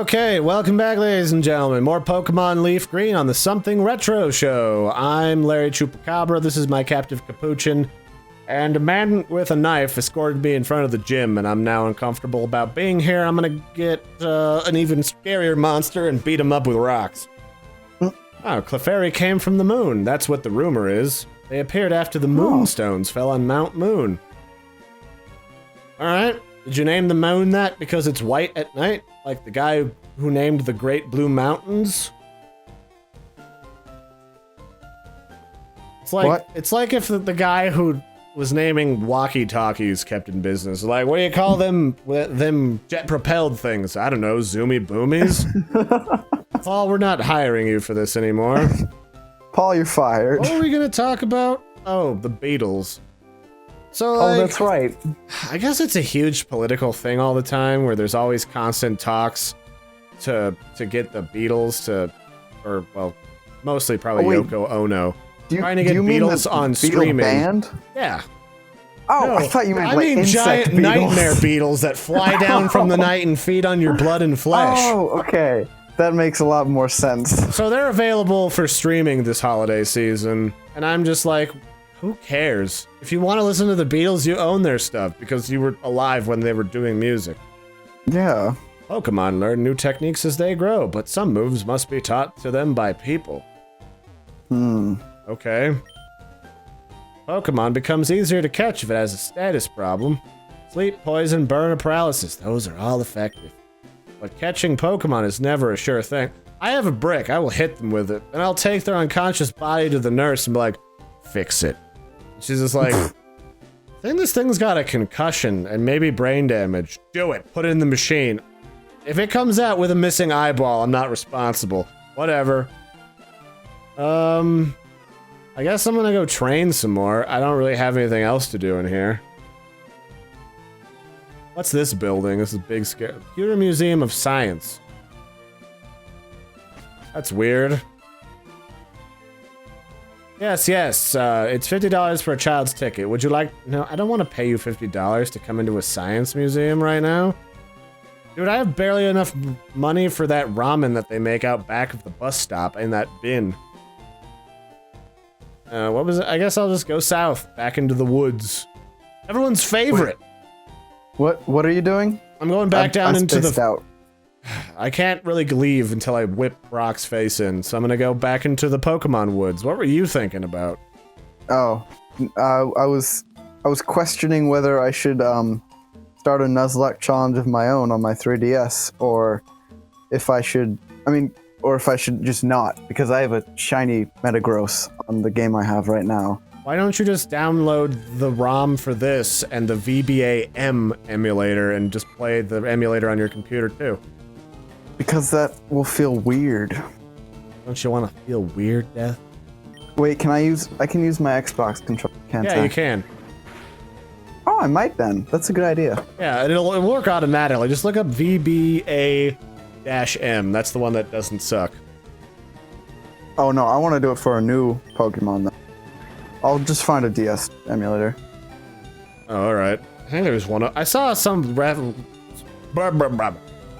Okay, welcome back, ladies and gentlemen. More Pokemon Leaf Green on the Something Retro Show. I'm Larry Chupacabra. This is my captive Capuchin. And a man with a knife escorted me in front of the gym, and I'm now uncomfortable about being here. I'm gonna get an even scarier monster and beat him up with rocks. Oh, Clefairy came from the moon. That's what the rumor is. They appeared after the moonstones fell on Mount Moon. Alright, did you name the moon that because it's white at night? Like the guy who named the Great Blue Mountains? It's like, what? It's like if the guy who was naming walkie-talkies kept in business. Like, what do you call them jet-propelled things? I don't know, zoomy boomies? Paul, we're not hiring you for this anymore. Paul, you're fired. What were we gonna talk about? Oh, the Beatles. So, like, that's right. I guess it's a huge political thing all the time, where there's always constant talks to get the Beatles to, or, well, mostly probably Yoko Ono. Trying to get Beatles on streaming. Band? Yeah. Oh, no, I thought you meant like mean giant Beatles. nightmare beetles that fly down from the night and feed on your blood and flesh. Oh, okay. That makes a lot more sense. So they're available for streaming this holiday season, and I'm just like, who cares? If you want to listen to the Beatles, you own their stuff because you were alive when they were doing music. Yeah. Pokemon learn new techniques as they grow, but some moves must be taught to them by people. Okay. Pokemon becomes easier to catch if it has a status problem. Sleep, poison, burn, or paralysis. Those are all effective. But catching Pokemon is never a sure thing. I have a brick. I will hit them with it. And I'll take their unconscious body to the nurse and be like, fix it. She's just like, I think this thing's got a concussion and maybe brain damage. Do it. Put it in the machine. If it comes out with a missing eyeball, I'm not responsible. Whatever. I guess I'm gonna go train some more. I don't really have anything else to do in here. What's this building? This is big scare. Computer Museum of Science. That's weird. Yes, yes. It's $50 for a child's ticket. Would you like... No, I don't want to pay you $50 to come into a science museum right now. Dude, I have barely enough money for that ramen that they make out back of the bus stop in that bin. What was it? I guess I'll just go south, back into the woods. Everyone's favorite. Wait, what are you doing? I'm going back down into the... out. I can't really leave until I whip Brock's face in, so I'm gonna go back into the Pokemon woods. What were you thinking about? Oh, I was questioning whether I should start a Nuzlocke challenge of my own on my 3DS, or if I should. Or if I should just not, because I have a shiny Metagross on the game I have right now. Why don't you just download the ROM for this and the VBA-M emulator and just play the emulator on your computer too? Because that will feel weird. Don't you want to feel weird, Death? Wait, I can use my Xbox controller, can't I? Yeah, you can. Oh, I might then. That's a good idea. Yeah, it'll work automatically. Just look up VBA-M. That's the one that doesn't suck. Oh no, I want to do it for a new Pokemon then. I'll just find a DS emulator. Oh, alright. I think there's one. I saw some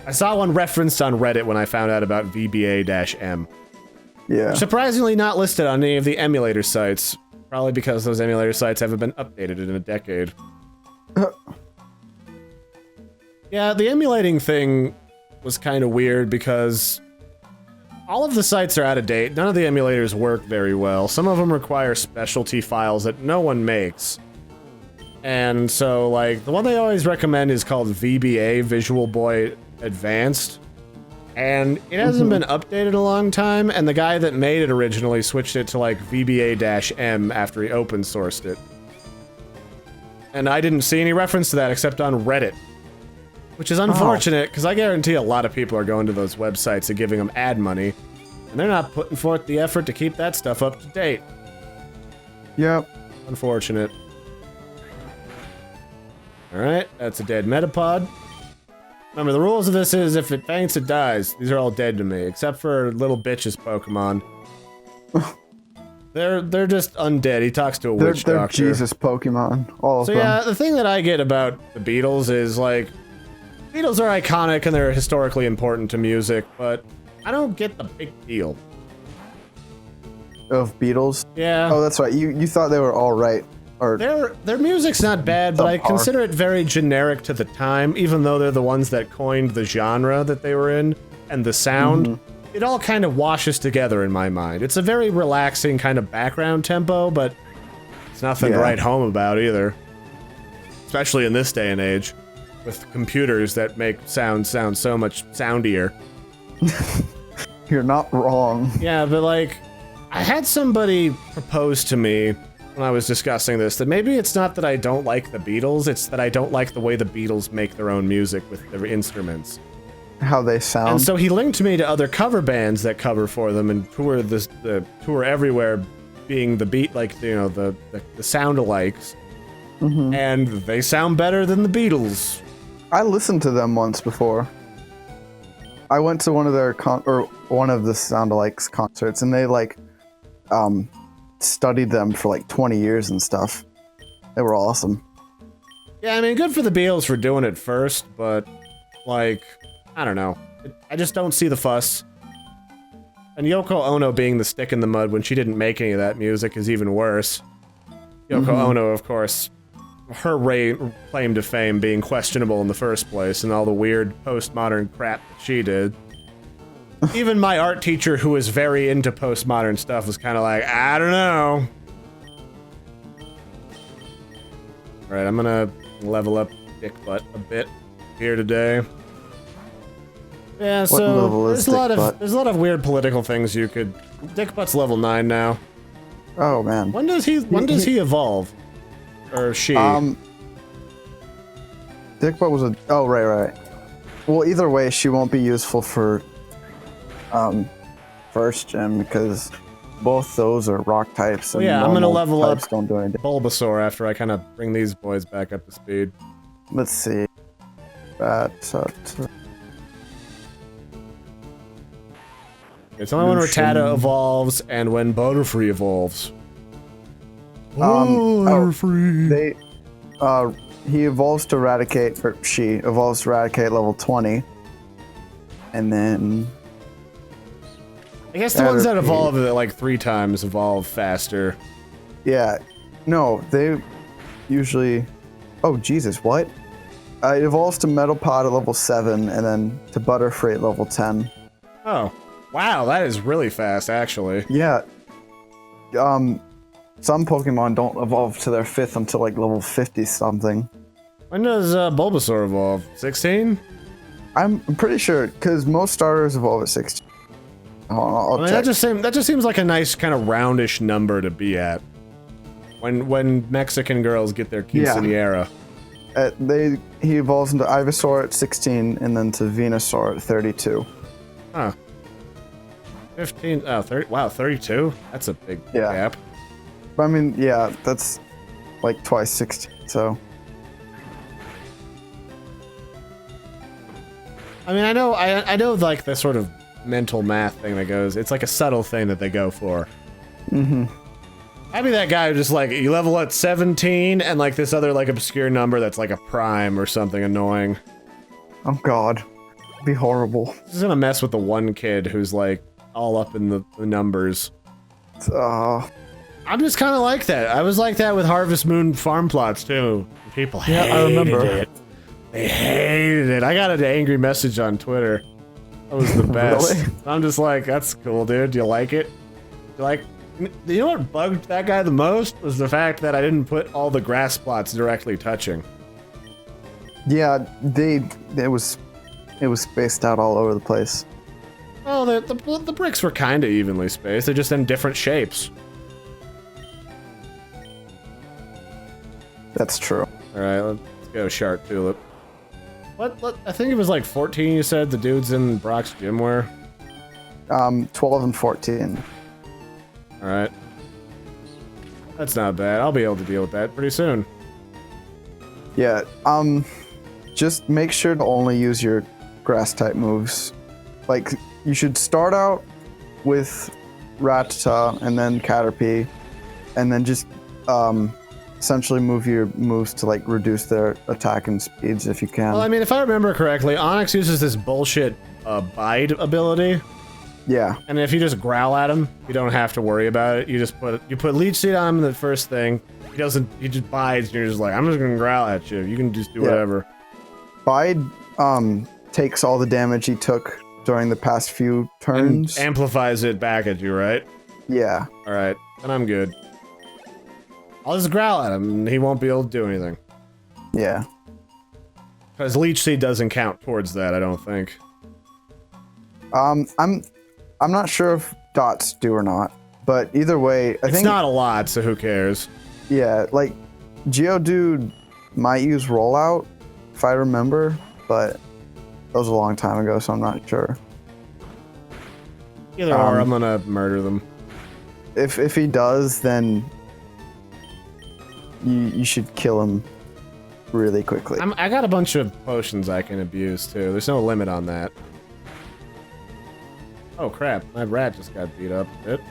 I saw one referenced on Reddit when I found out about VBA-M. Yeah. Surprisingly not listed on any of the emulator sites. Probably because those emulator sites haven't been updated in a decade. Yeah, the emulating thing was kind of weird because all of the sites are out of date. None of the emulators work very well. Some of them require specialty files that no one makes. And so, like, the one they always recommend is called VBA, Visual Boy Advanced. And it hasn't been updated in a long time, and the guy that made it originally switched it to, like, VBA-M after he open sourced it. And I didn't see any reference to that except on Reddit. Which is unfortunate, because I guarantee a lot of people are going to those websites and giving them ad money, and they're not putting forth the effort to keep that stuff up to date. Yep. Unfortunate. Alright, that's a dead Metapod. Remember, the rules of this is if it faints, it dies. These are all dead to me, except for little bitch's Pokemon. They're just undead. He talks to a witch doctor. They're Jesus Pokemon. All of them. So yeah, the thing that I get about the Beatles is, like, Beatles are iconic and they're historically important to music, but I don't get the big deal. Of Beatles? Yeah. Oh, that's right. You thought they were all right. Or Their music's not bad, but I consider it very generic to the time, even though they're the ones that coined the genre that they were in, and the sound. It all kind of washes together in my mind. It's a very relaxing kind of background tempo, but it's nothing to write home about either. Especially in this day and age, with computers that make sound so much soundier. You're not wrong. Yeah, but like, I had somebody propose to me when I was discussing this that maybe it's not that I don't like the Beatles, it's that I don't like the way the Beatles make their own music with their instruments. How they sound. And so he linked me to other cover bands that cover for them and tour everywhere, being the beat, like, you know, the sound-alikes. And they sound better than the Beatles. I listened to them once before. I went to one of their one of the Sound-Alikes concerts, and they like studied them for like 20 years and stuff. They were awesome. Yeah, I mean, good for the Beatles for doing it first, but like, I don't know. I just don't see the fuss. And Yoko Ono being the stick in the mud when she didn't make any of that music is even worse. Yoko Ono, of course, her claim to fame being questionable in the first place, and all the weird postmodern crap that she did. Even my art teacher, who was very into postmodern stuff, was kind of like, I don't know. Alright, I'm gonna level up Dick Butt a bit here today. Yeah, so there's a lot of weird political things you could. Dick Butt's level 9 now. Oh man. When does he evolve? Or she? Dick Butt was a right. Well, either way, she won't be useful for first gym because both those are rock types. And yeah, I'm gonna level up don't do anything. Bulbasaur after I kind of bring these boys back up to speed. Let's see. It's only when Rattata evolves and when Butterfree evolves. He evolves to Eradicate, or she evolves to Eradicate level 20. And then... I guess the ones that evolve like 3 times evolve faster. Yeah. No, they usually... Oh, Jesus, what? It evolves to Metapod at level 7, and then to Butterfree at level 10. Oh. Wow, that is really fast, actually. Yeah. Some Pokemon don't evolve to their 5th until like level 50-something. When does Bulbasaur evolve? 16? I'm pretty sure, because most starters evolve at 16. I'll check. That just seems like a nice kind of roundish number to be at. When Mexican girls get their quinceañera. He evolves into Ivysaur at 16, and then to Venusaur at 32. Huh. 15, 30, wow, 32? That's a big gap. But I mean, yeah, that's like twice 16, so. I mean, I know like the sort of mental math thing that goes, it's like a subtle thing that they go for. I'd be that guy who just like, you level at 17 and like this other like obscure number that's like a prime or something annoying. Oh god. It'd be horrible. This is gonna mess with the one kid who's like all up in the numbers. I'm just kind of like that. I was like that with Harvest Moon farm plots too. People hated it. They hated it. I got an angry message on Twitter. That was the best. Really? I'm just like, that's cool, dude. Do you like it? You know what bugged that guy the most was the fact that I didn't put all the grass plots directly touching. Yeah, it was spaced out all over the place. Oh, the bricks were kind of evenly spaced. They're just in different shapes. That's true. All right, let's go Shark Tulip. What? I think it was like 14. You said the dudes in Brock's gym were. 12 and 14. All right. That's not bad. I'll be able to deal with that pretty soon. Yeah. Just make sure to only use your grass type moves. Like, you should start out with Rattata and then Caterpie, and then just essentially move your moves to like reduce their attack and speeds if you can. Well, I mean, if I remember correctly, Onyx uses this bullshit bide ability. Yeah. And if you just growl at him, you don't have to worry about it. You just put Leech Seed on him in the first thing. He just bides, and you're just like, I'm just gonna growl at you. You can just do whatever. Bide takes all the damage he took during the past few turns. And amplifies it back at you, right? Yeah. Alright, then I'm good. I'll just growl at him, and he won't be able to do anything. Yeah. Because Leech Seed doesn't count towards that, I don't think. I'm not sure if dots do or not, but either way, I think it's not a lot, so who cares? Yeah, like Geodude might use rollout if I remember, but that was a long time ago, so I'm not sure. Either or, I'm gonna murder them. If he does, then you should kill him really quickly. I got a bunch of potions I can abuse too. There's no limit on that. Oh crap, my rat just got beat up a bit.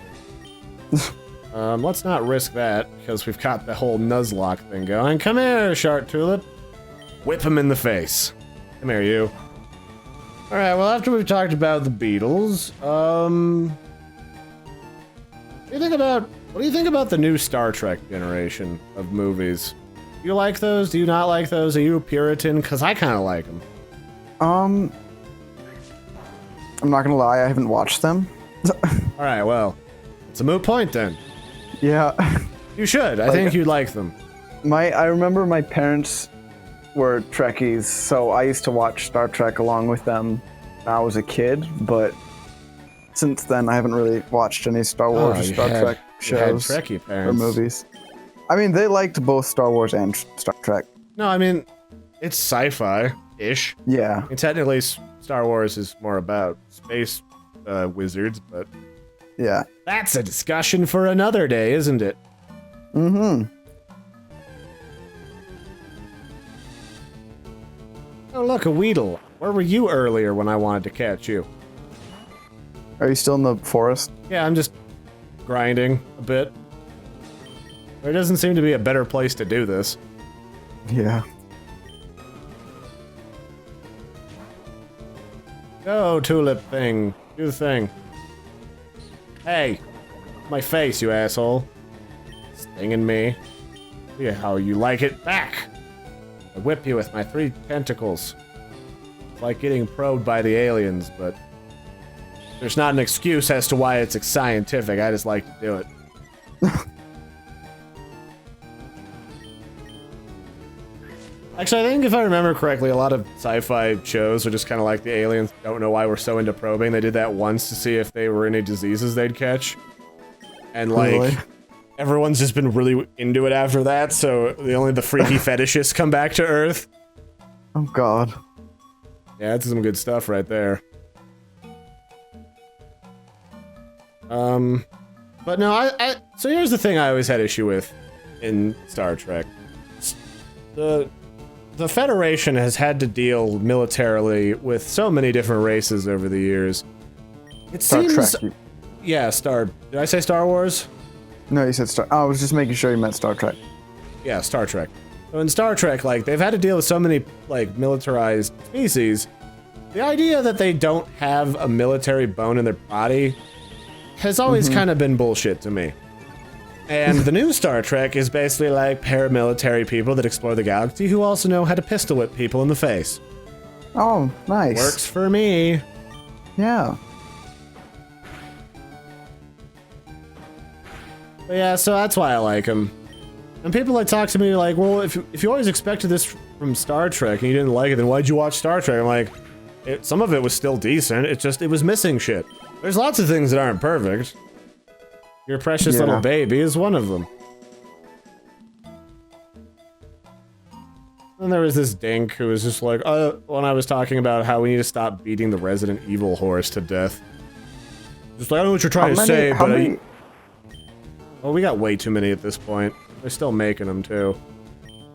Let's not risk that, because we've got the whole Nuzlocke thing going. Come here, Shark Tulip. Whip him in the face. Come here, you. Alright, well, after we've talked about the Beatles, what do you think about the new Star Trek generation of movies? Do you like those? Do you not like those? Are you a Puritan? Because I kind of like them. I'm not gonna lie, I haven't watched them. Alright, well, it's a moot point then. Yeah. You should. I think you'd like them. I remember my parents were Trekkies, so I used to watch Star Trek along with them when I was a kid, but since then I haven't really watched any Star Wars or Star Trek shows Trekkie or parents. movies. I mean, they liked both Star Wars and Star Trek. No, I mean, it's sci-fi-ish. Yeah. I mean, technically, Star Wars is more about space wizards, but Yeah. that's a discussion for another day, isn't it? Mm-hmm. Oh, look, a Weedle. Where were you earlier when I wanted to catch you? Are you still in the forest? Yeah, I'm just grinding a bit. There doesn't seem to be a better place to do this. Yeah. Go, Tulip thing. Do the thing. Hey. My face, you asshole. Stinging me. See how you like it back. I whip you with my 3 tentacles. It's like getting probed by the aliens, but there's not an excuse as to why it's scientific. I just like to do it. Actually, I think if I remember correctly, a lot of sci-fi shows are just kind of like the aliens don't know why we're so into probing. They did that once to see if they were any diseases they'd catch. And like, Really? everyone's just been really into it after that, so only the freaky fetishists come back to Earth. Oh God. Yeah, that's some good stuff right there. But no, so here's the thing I always had issue with in Star Trek. The Federation has had to deal militarily with so many different races over the years. It seems... Trek. Yeah, Did I say Star Wars? No, you said Star... Oh, I was just making sure you meant Star Trek. Yeah, Star Trek. So in Star Trek, like, they've had to deal with so many, like, militarized species. The idea that they don't have a military bone in their body has always kind of been bullshit to me. And the new Star Trek is basically like paramilitary people that explore the galaxy who also know how to pistol whip people in the face. Oh, nice. Works for me. Yeah. But yeah, so that's why I like them. And people like talk to me like, well, if you always expected this from Star Trek and you didn't like it, then why'd you watch Star Trek? I'm like, some of it was still decent. It was missing shit. There's lots of things that aren't perfect. Your precious little baby is one of them. And there was this dink who was just like, when I was talking about how we need to stop beating the Resident Evil horse to death. Just like, I don't know what you're trying to say, but well, we got way too many at this point. They're still making them too.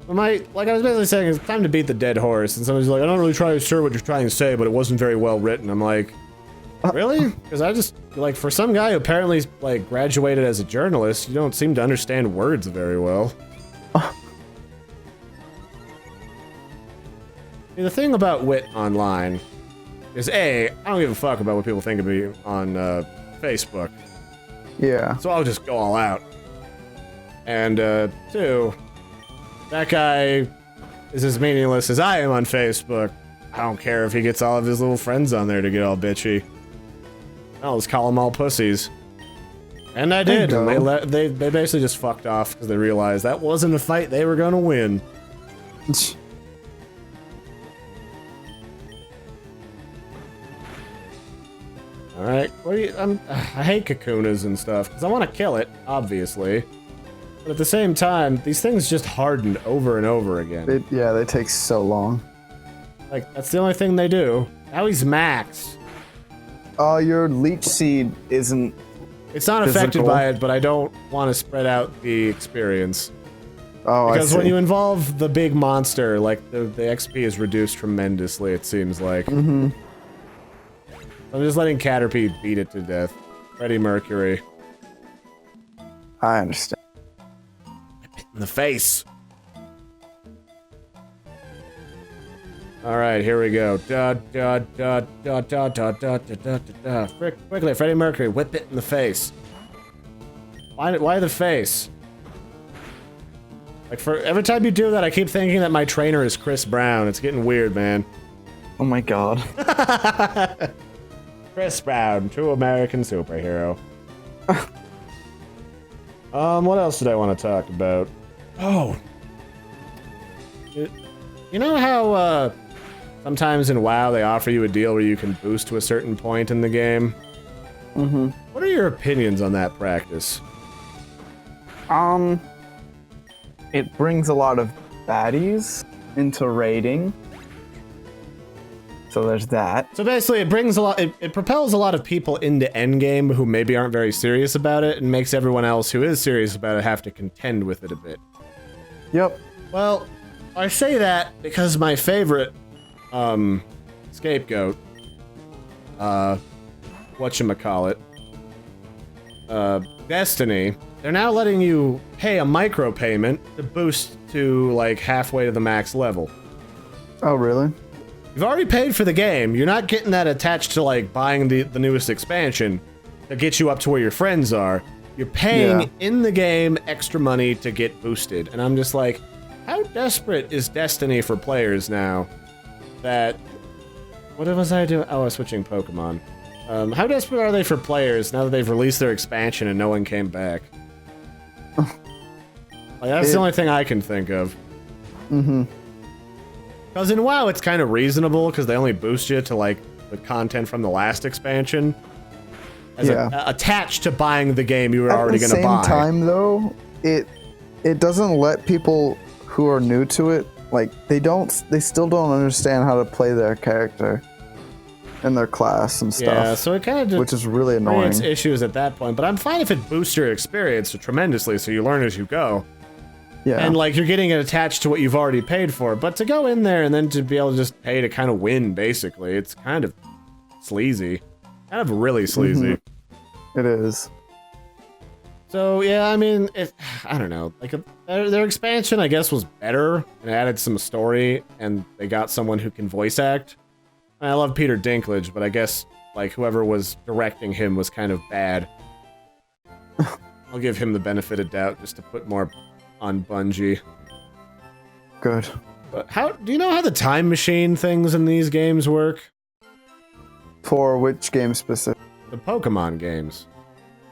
But like I was basically saying, it's time to beat the dead horse. And somebody's like, I'm not really sure what you're trying to say, but it wasn't very well written. I'm like, really? Because I just, like, for some guy who apparently, like, graduated as a journalist, you don't seem to understand words very well. See, the thing about wit online is I don't give a fuck about what people think of me on Facebook. Yeah. So I'll just go all out. And 2, that guy is as meaningless as I am on Facebook. I don't care if he gets all of his little friends on there to get all bitchy. I'll just call them all pussies. And I did, and they basically just fucked off because they realized that wasn't a fight they were gonna win. Alright, what do you, I hate Kakunas and stuff, because I want to kill it, obviously. But at the same time, these things just harden over and over again. Yeah, they take so long. Like, that's the only thing they do. Now he's maxed. Your leech seed isn't... It's not affected by it, but I don't want to spread out the experience. Oh, because I see. when you involve the big monster, like, the XP is reduced tremendously, it seems like. Mm-hmm. I'm just letting Caterpie beat it to death. Freddie Mercury. I understand. In the face. Alright, here we go. Quickly, Freddie Mercury, whip it in the face. Why the face? Like, for every time you do that, I keep thinking that my trainer is Chris Brown. It's getting weird, man. Oh my god. Chris Brown, true American superhero. What else did I want to talk about? Oh. You know how, sometimes in WoW they offer you a deal where you can boost to a certain point in the game? Mm-hmm. What are your opinions on that practice? It brings a lot of baddies into raiding. So there's that. So basically it brings a lot, it propels a lot of people into endgame who maybe aren't very serious about it and makes everyone else who is serious about it have to contend with it a bit. Yep. Well, I say that because my favorite, scapegoat, whatchamacallit, Destiny, they're now letting you pay a micropayment to boost to, like, halfway to the max level. Oh, really? You've already paid for the game. You're not getting that attached to, like, buying the newest expansion to get you up to where your friends are. You're paying in the game extra money to get boosted. And I'm just like, how desperate is Destiny for players now that... What was I doing? Oh, I was switching Pokemon. How desperate are they for players now that they've released their expansion and no one came back? Like, that's the only thing I can think of. Mm-hmm. Because in WoW, it's kind of reasonable because they only boost you to, like, the content from the last expansion. As attached to buying the game you were already going to buy. At the same time, though, it doesn't let people who are new to it, like, they still don't understand how to play their character and their class and stuff. Yeah, so it kind of just... Which is really annoying. It's issues at that point, but I'm fine if it boosts your experience tremendously so you learn as you go. Yeah. And, like, you're getting it attached to what you've already paid for. But to go in there and then to be able to just pay to kind of win, basically, it's kind of sleazy. Kind of really sleazy. Mm-hmm. It is. So, yeah, I mean, I don't know. Like, their expansion, I guess, was better and added some story, and they got someone who can voice act. I love Peter Dinklage, but I guess, like, whoever was directing him was kind of bad. I'll give him the benefit of doubt just to put more on Bungie. Good. But do you know how the time machine things in these games work? For which game specific? The Pokemon games.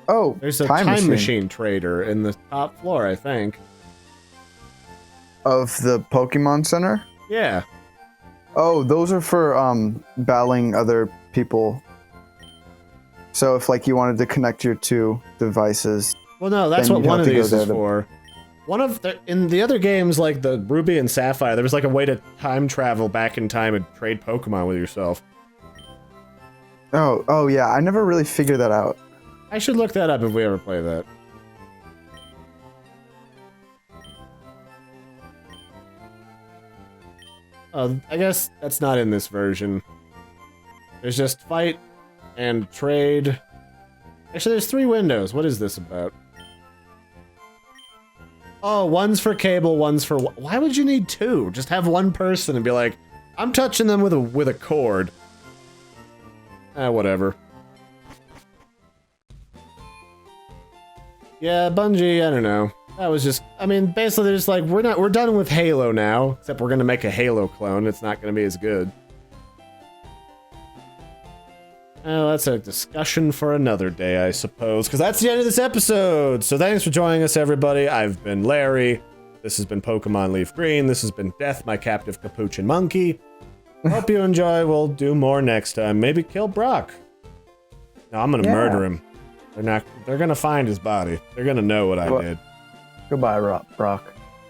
Oh, there's a time machine trader in the top floor, I think. Of the Pokemon Center? Yeah. Oh, those are for battling other people. So if, like, you wanted to connect your two devices. Well, no, that's what one of these is for. In the other games, like the Ruby and Sapphire, there was like a way to time travel back in time and trade Pokemon with yourself. Oh yeah, I never really figured that out. I should look that up if we ever play that. I guess that's not in this version. There's just fight and trade. Actually, there's 3 windows. What is this about? Oh, one's for cable, one's for... Why would you need 2? Just have one person and be like, I'm touching them with a cord. Whatever. Yeah, Bungie, I don't know. That was just, I mean, basically they're just like, we're done with Halo now, except we're gonna make a Halo clone. It's not gonna be as good. Oh, that's a discussion for another day, I suppose, because that's the end of this episode. So thanks for joining us, everybody. I've been Larry. This has been Pokemon Leaf Green. This has been Death, my captive capuchin monkey. Hope you enjoy. We'll do more next time. Maybe kill Brock. No, I'm gonna murder him. They're gonna find his body. They're gonna know what I did. Goodbye, Brock.